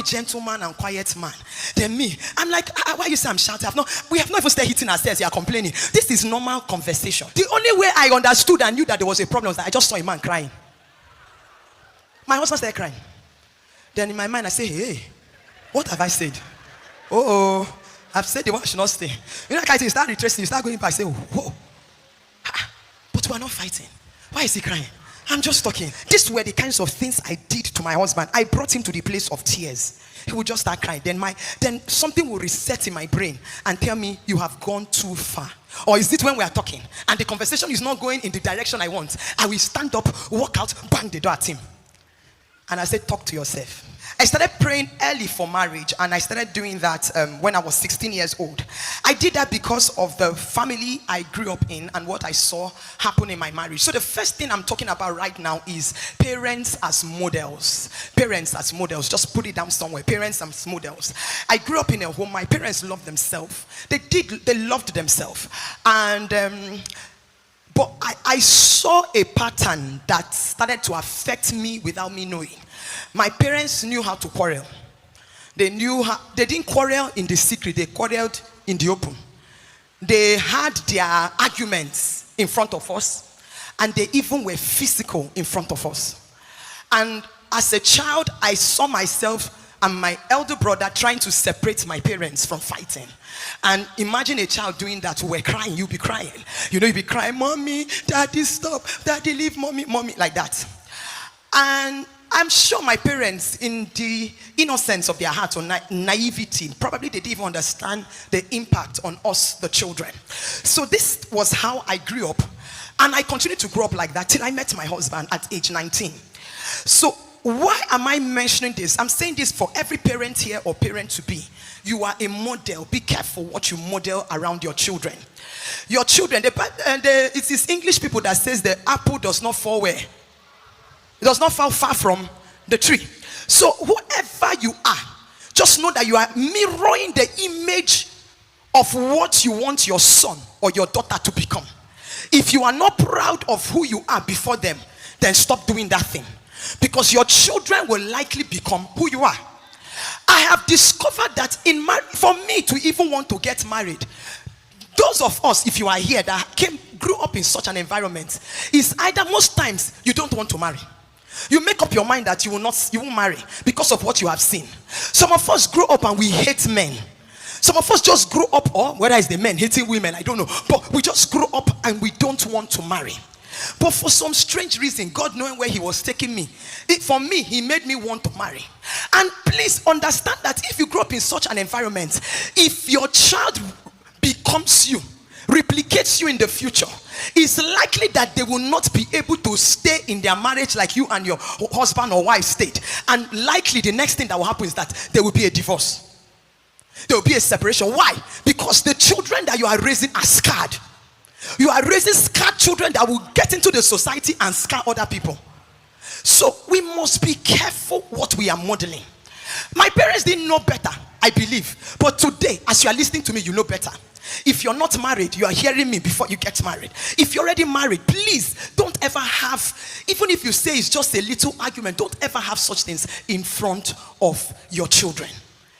gentleman and quiet man. Then me, I'm like, why you say I'm shouting? We have not even started hitting ourselves. You are complaining. This is normal conversation. The only way I understood and knew that there was a problem was that I just saw a man crying. My husband started crying. Then in my mind, I say, hey, what have I said? Oh, I've said the one should not stay. You know, like I start retracing, you start going back, I say, whoa. But we are not fighting. Why is he crying? I'm just talking. These were the kinds of things I did to my husband. I brought him to the place of tears. He would just start crying. Then something will reset in my brain and tell me, you have gone too far. Or is it when we are talking and the conversation is not going in the direction I want? I will stand up, walk out, bang the door at him. And I said, talk to yourself. I started praying early for marriage, and I started doing that when I was 16 years old. I did that because of the family I grew up in and what I saw happen in my marriage. So the first thing I'm talking about right now is parents as models. Parents as models. Just put it down somewhere. Parents as models. I grew up in a home. My parents loved themselves. They loved themselves. And but I saw a pattern that started to affect me without me knowing. My parents knew how to quarrel. They didn't quarrel in the secret, they quarreled in the open. They had their arguments in front of us, and they even were physical in front of us. And as a child, I saw myself and my elder brother trying to separate my parents from fighting. And imagine a child doing that. We're crying, you'll be crying. You'll be crying, mommy, daddy, stop, daddy, leave mommy, like that. And I'm sure my parents, in the innocence of their hearts or naivety, probably they didn't even understand the impact on us, the children. So this was how I grew up. And I continued to grow up like that till I met my husband at age 19. So why am I mentioning this? I'm saying this for every parent here or parent to be. You are a model. Be careful what you model around your children. Your children, it is English people that says the apple does not fall where? It does not fall far from the tree. So whoever you are, just know that you are mirroring the image of what you want your son or your daughter to become. If you are not proud of who you are before them, then stop doing that thing. Because your children will likely become who you are. I have discovered that for me to even want to get married, those of us, if you are here, that grew up in such an environment, is either most times you don't want to marry. You make up your mind that you won't marry because of what you have seen. Some of us grew up and we hate men. Some of us just grew up, or whether it's the men hating women, I don't know. But we just grew up and we don't want to marry. But for some strange reason, God knowing where he was taking me, for me, he made me want to marry. And please understand that if you grow up in such an environment, if your child becomes you, replicates you in the future, it's likely that they will not be able to stay in their marriage like you and your husband or wife stayed. And likely the next thing that will happen is that there will be a divorce. There will be a separation. Why? Because the children that you are raising are scarred. You are raising scarred children that will get into the society and scar other people. So we must be careful what we are modeling. My parents didn't know better, I believe. But today, as you are listening to me, you know better. If you're not married, you are hearing me before you get married. If you're already married, please don't ever have, even if you say it's just a little argument, don't ever have such things in front of your children.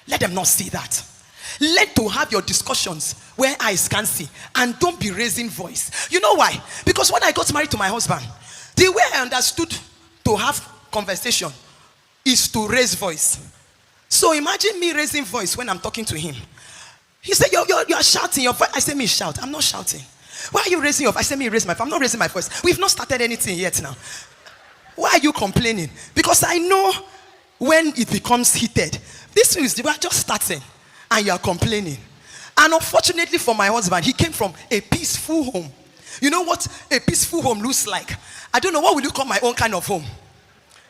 Let them not see that. Learn to have your discussions where eyes can see, and don't be raising voice. You know why? Because when I got married to my husband, the way I understood to have conversation is to raise voice. So imagine me raising voice when I'm talking to him. He said, you're shouting your voice. I said, me shout. I'm not shouting. Why are you raising your voice? I said, me raise my voice. I'm not raising my voice. We've not started anything yet now. Why are you complaining? Because I know when it becomes heated. This is we're just starting and you are complaining. And unfortunately for my husband, he came from a peaceful home. You know what a peaceful home looks like? I don't know, what will you call my own kind of home?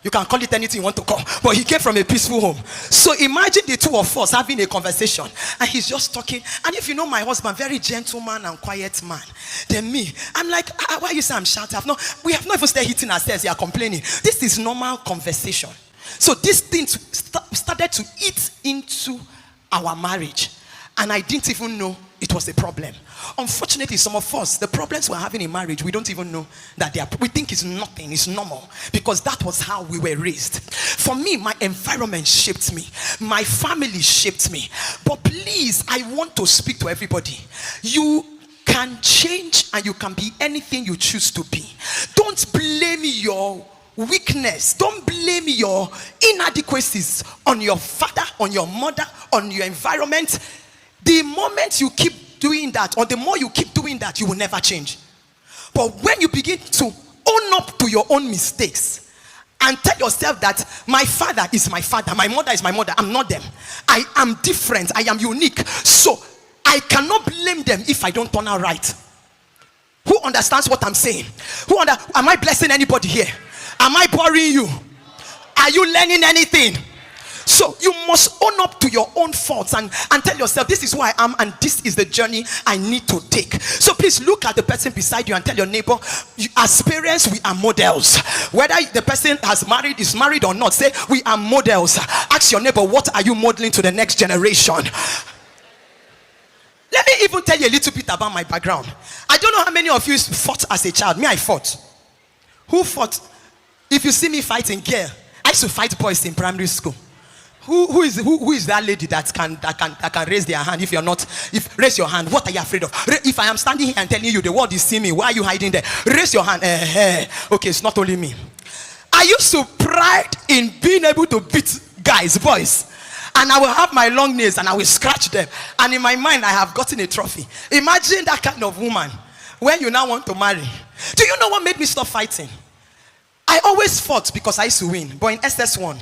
You can call it anything you want to call. But he came from a peaceful home. So imagine the two of us having a conversation. And he's just talking. And if you know my husband, very gentleman and quiet man. Then me, I'm like, why you say I'm shouting? We have not even started hitting ourselves. You are complaining. This is normal conversation. So this thing started to eat into our marriage. And I didn't even know it was a problem. Unfortunately, some of us, the problems we're having in marriage, we don't even know that they are. We think it's nothing, it's normal, because that was how we were raised. For me, my environment shaped me, my family shaped me. But please, I want to speak to everybody. You can change and you can be anything you choose to be. Don't blame your weakness, don't blame your inadequacies on your father, on your mother, on your environment. The moment you keep doing that, or the more you keep doing that, you will never change. But when you begin to own up to your own mistakes and tell yourself that my father is my father, my mother is my mother, I'm not them, I am different, I am unique, so I cannot blame them if I don't turn out right. Who understands what I'm saying? Am I blessing anybody here? Am I boring you? Are you learning anything? So you must own up to your own faults and tell yourself, this is who I am and this is the journey I need to take. So please look at the person beside you and tell your neighbor, as parents, we are models. Whether the person is married or not, say we are models. Ask your neighbor, what are you modeling to the next generation? Let me even tell you a little bit about my background. I don't know how many of you fought as a child. Me, I fought. Who fought? If you see me fighting, girl, I used to fight boys in primary school. Who is that lady that can raise their hand? If you're not, raise your hand. What are you afraid of? If I am standing here and telling you the world is seeing me, why are you hiding there? Raise your hand. Okay, it's not only me. I used to pride in being able to beat guys, boys. And I will have my long nails and I will scratch them. And in my mind, I have gotten a trophy. Imagine that kind of woman when you now want to marry. Do you know what made me stop fighting? I always fought because I used to win. But in SS1,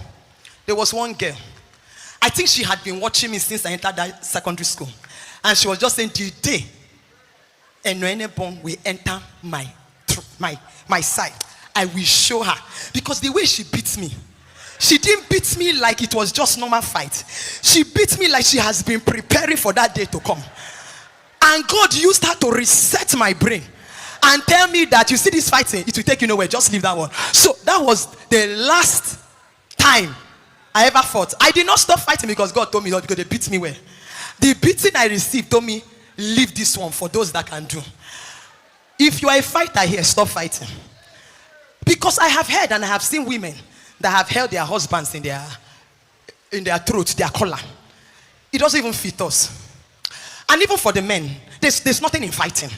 there was one girl. I think she had been watching me since I entered that secondary school. And she was just saying, the day Enoenebon will enter my side, I will show her. Because the way she beats me, she didn't beat me like it was just normal fight. She beat me like she has been preparing for that day to come. And God used her to reset my brain and tell me that, you see this fighting, it will take you nowhere, just leave that one. So that was the last time I ever fought. I did not stop fighting because God told me not, because they beat me well. The beating I received told me, leave this one for those that can do. If you are a fighter here, stop fighting. Because I have heard and I have seen women that have held their husbands in their throat, their collar. It doesn't even fit us. And even for the men, there's nothing in fighting.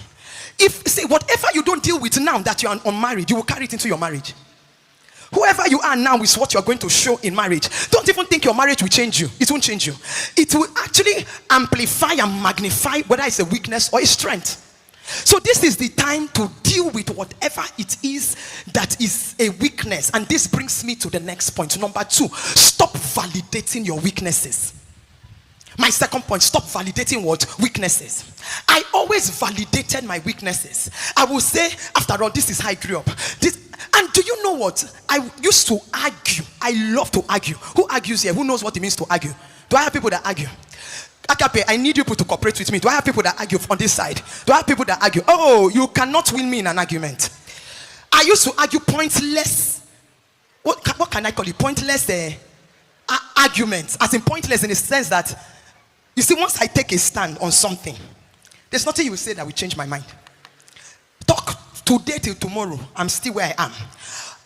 Whatever you don't deal with now that you are unmarried, you will carry it into your marriage. Whoever you are now is what you are going to show in marriage. Don't even think your marriage will change you. It won't change you. It will actually amplify and magnify whether it's a weakness or a strength. So this is the time to deal with whatever it is that is a weakness. And this brings me to the next point. Number 2, stop validating your weaknesses. My second point, stop validating what? Weaknesses. I always validated my weaknesses. I will say, after all, this is how I grew up. And do you know what? I used to argue. I love to argue. Who argues here? Who knows what it means to argue? Do I have people that argue? Akape, I need you people to cooperate with me. Do I have people that argue on this side? Do I have people that argue? Oh, you cannot win me in an argument. I used to argue pointless. What can I call it? Pointless arguments. As in pointless in the sense that, you see, once I take a stand on something, there's nothing you will say that will change my mind. Talk today till tomorrow, I'm still where I am.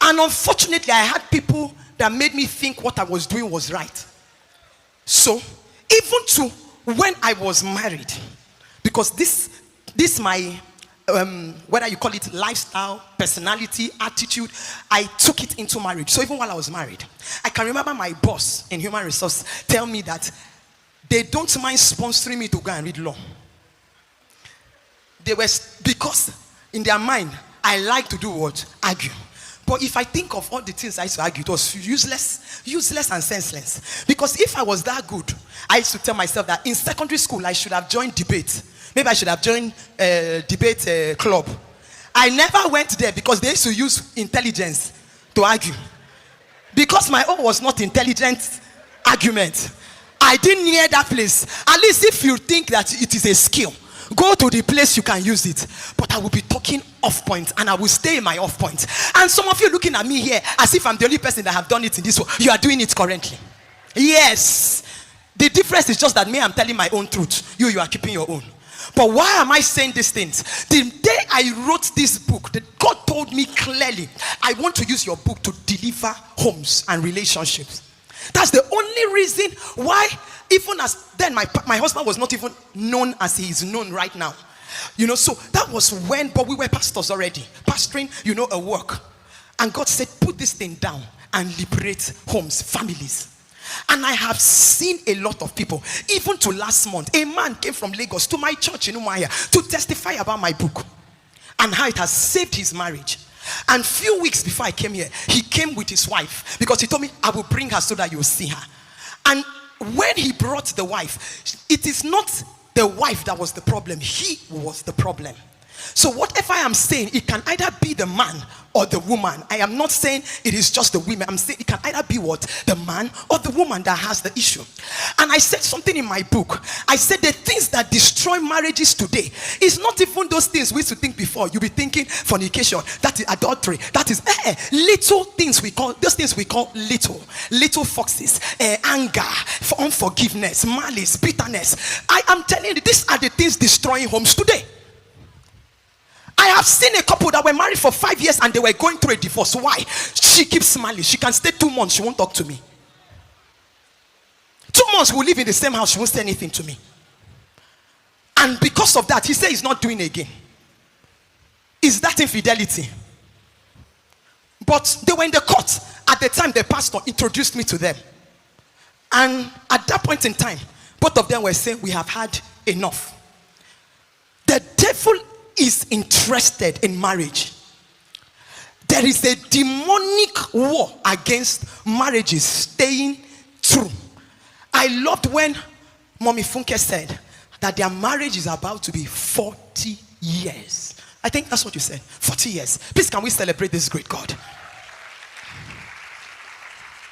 And unfortunately, I had people that made me think what I was doing was right. So, even to when I was married, because this my, whether you call it lifestyle, personality, attitude, I took it into marriage. So even while I was married, I can remember my boss in human resource tell me that they don't mind sponsoring me to go and read law. Because in their mind, I like to do what? Argue. But if I think of all the things I used to argue, it was useless and senseless. Because if I was that good, I used to tell myself that in secondary school, I should have joined debate. Maybe I should have joined a debate club. I never went there because they used to use intelligence to argue. Because my own was not intelligent argument. I didn't near that place. At least if you think that it is a skill, go to the place you can use it. But I will be talking off point and I will stay in my off point. And some of you looking at me here as if I'm the only person that have done it in this way. You are doing it currently. Yes. The difference is just that me, I'm telling my own truth. You are keeping your own. But why am I saying these things? The day I wrote this book, God told me clearly, I want to use your book to deliver homes and relationships. That's the only reason why, even as then my husband was not even known as he is known right now. So that was when, but we were pastors already, pastoring, a work. And God said, put this thing down and liberate homes, families. And I have seen a lot of people. Even to last month, a man came from Lagos to my church in Umuahia to testify about my book and how it has saved his marriage. And few weeks before I came here, he came with his wife because he told me, I will bring her so that you will see her. And when he brought the wife, it is not the wife that was the problem. He was the problem. So whatever I am saying, it can either be the man or the woman. I am not saying it is just the women. I'm saying it can either be what? The man or the woman that has the issue. And I said something in my book. I said the things that destroy marriages today is not even those things we used to think before. You'll be thinking fornication, that is adultery, that is little things we call, those things we call little foxes, anger, unforgiveness, malice, bitterness. I am telling you, these are the things destroying homes today. I have seen a couple that were married for 5 years and they were going through a divorce. Why? She keeps smiling. She can stay 2 months. She won't talk to me. 2 months we'll live in the same house. She won't say anything to me. And because of that, he said he's not doing it again. Is that infidelity? But they were in the court. At the time, the pastor introduced me to them. And at that point in time, both of them were saying, we have had enough. The devil is interested in marriage. There is a demonic war against marriages staying true. I loved when Mommy Funke said that their marriage is about to be 40 years. I think that's what you said. 40 years. Please, can we celebrate this great God?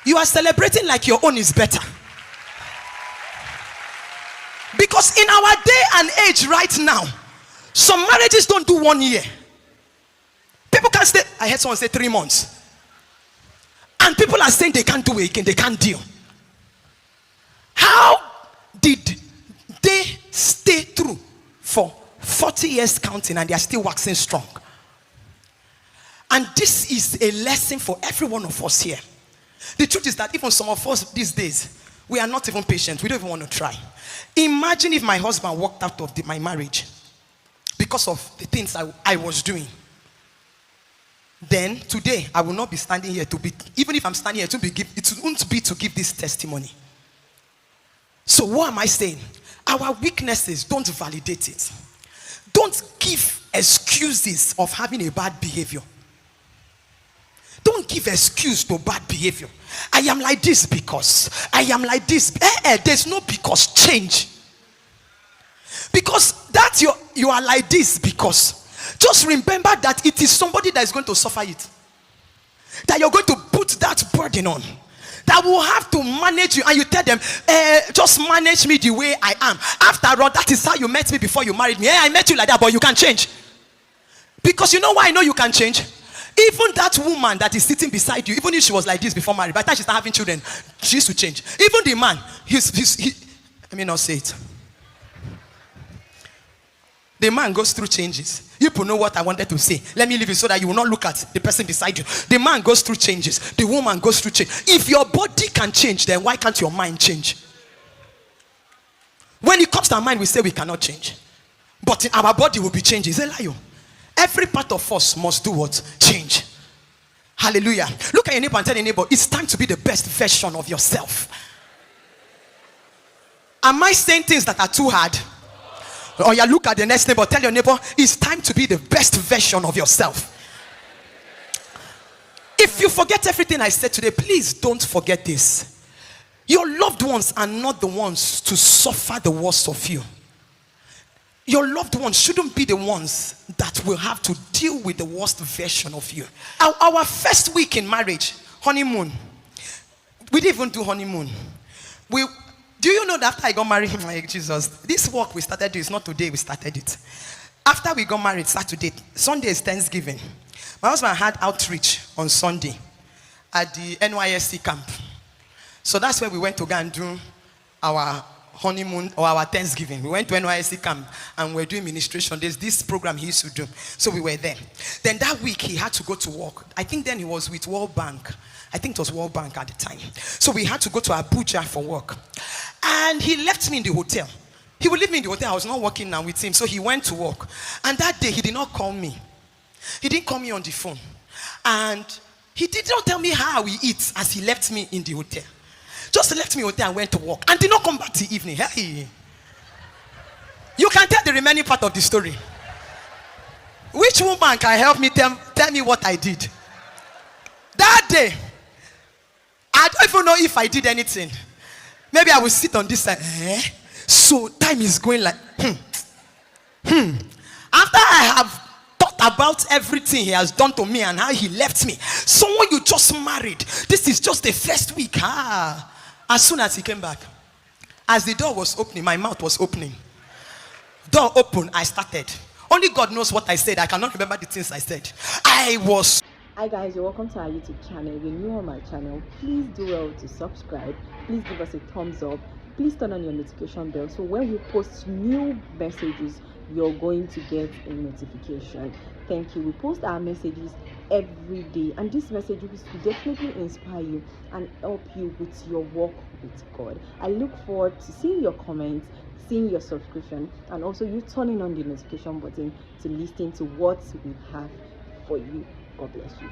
You are celebrating like your own is better. Because in our day and age right now, some marriages don't do 1 year. People can stay, I heard someone say 3 months. And people are saying they can't do it again, they can't deal. How did they stay through for 40 years counting and they are still waxing strong? And this is a lesson for every one of us here. The truth is that even some of us these days, we are not even patient. We don't even want to try. Imagine if my husband walked out of my marriage because of the things I was doing. Then today I will not be standing here to be, even if I'm standing here it won't be to give this testimony. So what am I saying? Our weaknesses, don't validate it. Don't give excuses of having a bad behavior. Don't give excuse to bad behavior. I am like this because I am like this. There's no because. Change. Because that you are like this because just remember that it is somebody that is going to suffer it. That you're going to put that burden on. That will have to manage you. And you tell them, just manage me the way I am. After all, that is how you met me before you married me. I met you like that, but you can change. Because you know why I know you can change? Even that woman that is sitting beside you, even if she was like this before marriage, by the time she started having children, she used to change. Even the man, let me not say it. The man goes through changes. You people know what I wanted to say. Let me leave it so that you will not look at the person beside you. The man goes through changes. The woman goes through change. If your body can change, then why can't your mind change? When it comes to our mind, we say we cannot change. But in our body will be changing. It's a lie. Every part of us must do what? Change. Hallelujah. Look at your neighbor and tell your neighbor, it's time to be the best version of yourself. Am I saying things that are too hard? Or you look at the next neighbor, tell your neighbor, it's time to be the best version of yourself. If you forget everything I said today, please don't forget this. Your loved ones are not the ones to suffer the worst of you. Your loved ones shouldn't be the ones that will have to deal with the worst version of you. Our first week in marriage, honeymoon, we didn't even do honeymoon. Do you know that after I got married, my Jesus, this work we started doing is not today we started it. After we got married, Saturday, Sunday is Thanksgiving. My husband had outreach on Sunday at the NYSC camp. So that's where we went to go and do our honeymoon or our Thanksgiving. We went to NYSC camp and we were doing ministration. There's this program he used to do. So we were there. Then that week he had to go to work. I think then he was with World Bank. I think it was World Bank at the time. So we had to go to Abuja for work. And he left me in the hotel. He would leave me in the hotel. I was not working now with him. So he went to work. And that day he did not call me. He didn't call me on the phone. And he did not tell me how he eats as he left me in the hotel. Just left me in the hotel and went to work. And did not come back till evening. Hey. You can tell the remaining part of the story. Which woman can help me tell me what I did? That day, I don't even know if I did anything. Maybe I will sit on this side. So time is going like, After I have about everything he has done to me and how he left me. Someone you just married. This is just the first week. As soon as he came back, as the door was opening, my mouth was opening. Door open, I started. Only God knows what I said. I cannot remember the things I said. Hi guys, you're welcome to our YouTube channel. If you're new on my channel, please do well to subscribe. Please give us a thumbs up. Please turn on your notification bell so when we post new messages, you're going to get a notification. Thank you. We post our messages every day, and these messages will definitely inspire you and help you with your walk with God. I look forward to seeing your comments, seeing your subscription, and also you turning on the notification button to listen to what we have for you. God bless you.